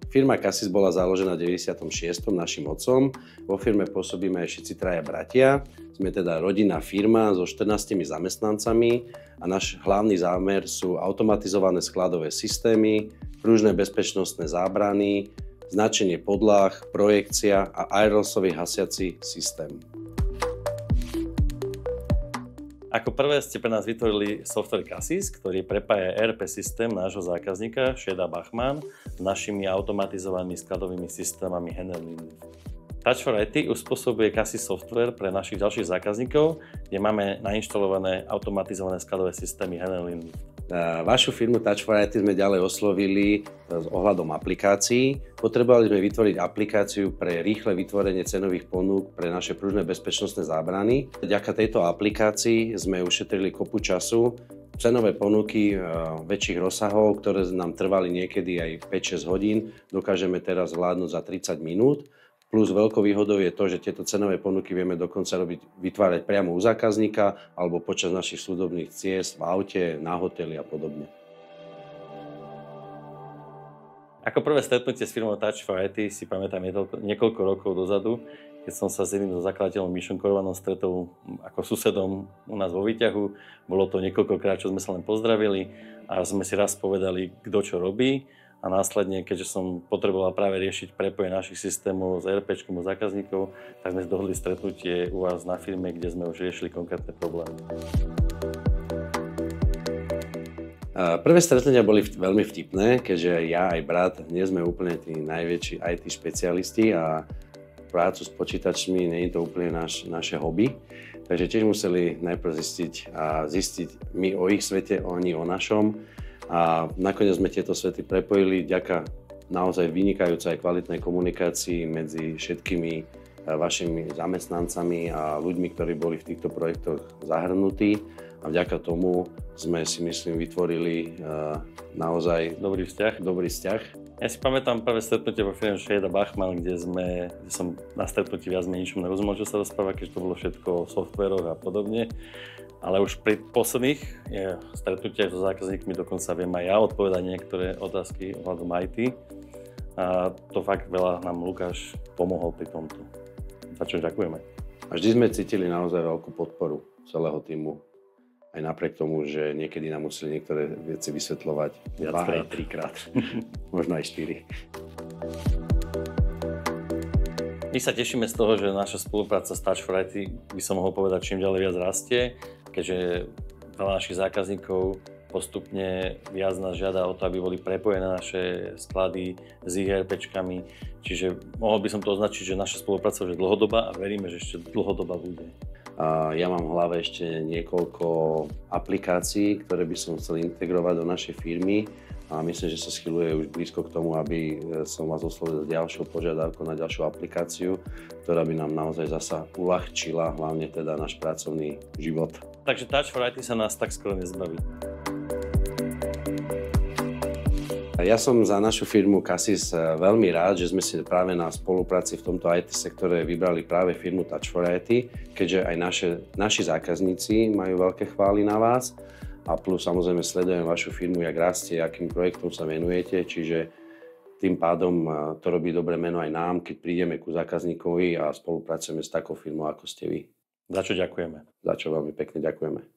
Firma Cassis bola založená v 96. našim otcom. Vo firme pôsobíme aj všetci traja bratia. Sme teda rodinná firma so 14 zamestnancami a náš hlavný zámer sú automatizované skladové systémy, pružné bezpečnostné zábrany, značenie podlah, projekcia a aerosový hasiaci systém. Ako prvé ste pre nás vytvorili software Cassis, ktorý prepája ERP systém nášho zákazníka Šeda Bachmann s našimi automatizovanými skladovými systémami Handling. Touch for IT uspôsobuje Cassis software pre našich ďalších zákazníkov, kde máme nainštalované automatizované skladové systémy Handling. Vašu firmu Touch for IT sme ďalej oslovili s ohľadom aplikácií. Potrebovali sme vytvoriť aplikáciu pre rýchle vytvorenie cenových ponúk pre naše pružné bezpečnostné zábrany. Vďaka tejto aplikácii sme ušetrili kopu času. Cenové ponuky väčších rozsahov, ktoré nám trvali niekedy aj 5-6 hodín, dokážeme teraz zvládnuť za 30 minút. Plus veľkou výhodou je to, že tieto cenové ponuky vieme dokonca vytvárať priamo u zákazníka alebo počas našich služobných ciest v aute, na hoteli a podobne. Ako prvé stretnutie s firmou Touch for IT si pamätám niekoľko rokov dozadu, keď som sa s jedným zo zakladateľom Mišom Korvanom stretol ako susedom u nás vo výťahu. Bolo to niekoľkokrát, čo sme sa len pozdravili a sme si raz povedali, kto čo robí. A následne, keďže som potreboval práve riešiť prepojenie našich systémov s ERPčkom u zákazníkov, tak sme dohodli stretnutie u vás na firme, kde sme už riešili konkrétne problémy. Prvé stretnutia boli veľmi vtipné, keďže ja aj brat nie sme úplne tí najväčší IT špecialisti a prácu s počítačmi nie je to úplne naše hobby. Takže tiež museli najprv zistiť my o ich svete, oni o našom. A nakoniec sme tieto svety prepojili vďaka naozaj vynikajúcej aj kvalitnej komunikácii medzi všetkými vašimi zamestnancami a ľuďmi, ktorí boli v týchto projektoch zahrnutí. A vďaka tomu sme si myslím vytvorili naozaj dobrý vzťah. Ja si pamätám prvé stretnutie vo firme Šeda Bachmann, kde som na stretnutí viac menej ničom nerozumel, čo sa rozpráva, keďže to bolo všetko o softvéroch a podobne. Ale už pri posledných stretnutiach so zákazníkmi dokonca viem aj ja odpovedať niektoré otázky ohľadom IT. A to fakt veľa nám Lukáš pomohol pri tomto. Za čo ďakujeme. A vždy sme cítili naozaj veľkú podporu celého tímu. Aj napriek tomu, že niekedy nám museli niektoré veci vysvetľovať 2 aj 3 krát. Možno aj 4. My sa tešíme z toho, že naša spolupráca s Touch for IT, by som mohol povedať, čím ďalej viac rastie, keďže veľa našich zákazníkov postupne viac nás žiada o to, aby boli prepojené naše sklady s ich ERPčkami. Čiže mohol by som to označiť, že naša spolupráca už je dlhodobá a veríme, že ešte dlhodobá bude. Ja mám v hlave ešte niekoľko aplikácií, ktoré by som chcel integrovať do našej firmy a myslím, že sa schyluje už blízko k tomu, aby som vás oslovil s ďalšou požiadavkou na ďalšiu aplikáciu, ktorá by nám naozaj zasa uľahčila hlavne teda náš pracovný život. Takže Touch for IT sa nás tak skoro nezbaví. Ja som za našu firmu Cassis veľmi rád, že sme si práve na spolupráci v tomto IT sektore vybrali práve firmu Touch for IT, keďže aj naši zákazníci majú veľké chvály na vás a plus samozrejme sledujem vašu firmu, jak rastie, akým projektom sa venujete, čiže tým pádom to robí dobré meno aj nám, keď prídeme ku zákazníkovi a spolupracujeme s takou firmou, ako ste vy. Za čo ďakujeme. Za čo veľmi pekne ďakujeme.